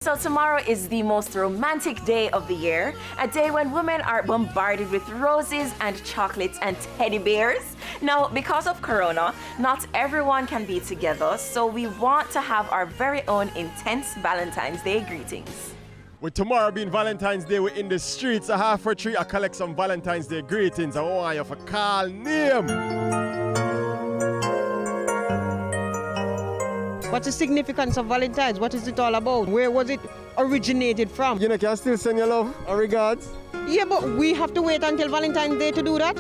So tomorrow is the most romantic day of the year, a day when women are bombarded with roses and chocolates and teddy bears. Now, because of Corona, not everyone can be together, so we want to have our very own intense Valentine's Day greetings. With tomorrow being Valentine's Day, we're in the streets. A half for three, I collect some Valentine's Day greetings. I want you to call name. What's the significance of Valentine's? What is it all about? Where was it originated from? You know, can I still send your love or regards? Yeah, but we have to wait until Valentine's Day to do that?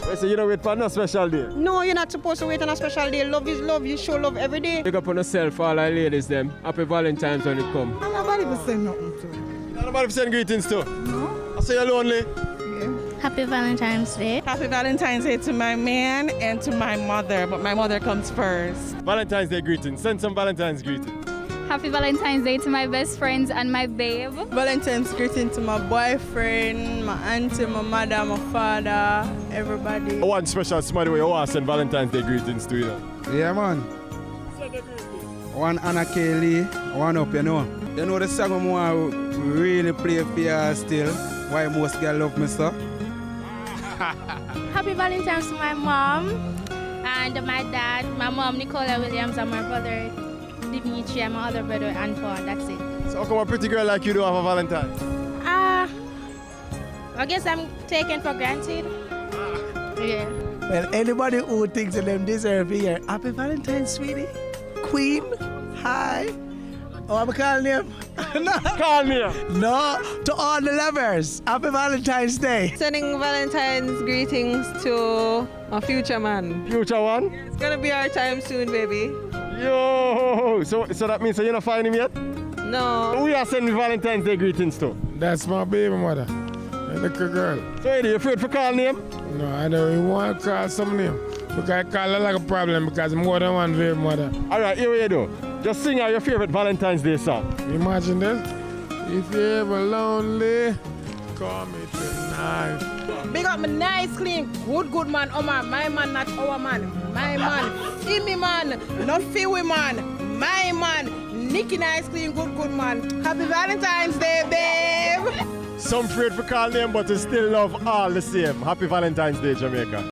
Wait, so you don't wait for no special day? No, you're not supposed to wait on a special day. Love is love. You show love every day. Pick up on yourself, all our ladies them. Happy Valentine's when it come. Nobody will say nothing to me. Nobody send greetings to? No. I say you're lonely. Happy Valentine's Day. Happy Valentine's Day to my man and to my mother, but my mother comes first. Valentine's Day greetings. Send some Valentine's greetings. Happy Valentine's Day to my best friends and my babe. Valentine's greeting to my boyfriend, my auntie, my mother, my father, everybody. One special somebody where you want to send Valentine's Day greetings to, you know. Yeah, man. One Anna Kelly, one up, you know. You know the song I want to really play for you still. Why most girls love me so? Happy Valentine's to my mom and my dad, my mom Nicola Williams and my brother Dimitri and my other brother Antoine. That's it. So how come a pretty girl like you don't have a Valentine? I guess I'm taken for granted. Yeah. Well, anybody who thinks that them deserve to hear happy Valentine's, sweetie, queen, hi. Oh, I'm calling him. No. Call me. No, to all the lovers, happy Valentine's Day. Sending Valentine's greetings to my future man. Future one? It's gonna be our time soon, baby. Yo! So that means you're not finding him yet? No. Who you are sending Valentine's Day greetings to? That's my baby mother, a little girl. So are you afraid for calling him? No, I don't even want to call some name. Because I call her like a problem because more than one baby mother. Alright, here we go. Just sing out your favorite Valentine's Day song. Imagine this. If you're ever lonely, call me tonight. Big up my nice, clean, good man, Omar. My man, not our man. My man. See me man, not feel man. My man. Nicky nice, clean, good man. Happy Valentine's Day, babe. Some afraid for calling him, but they still love all the same. Happy Valentine's Day, Jamaica.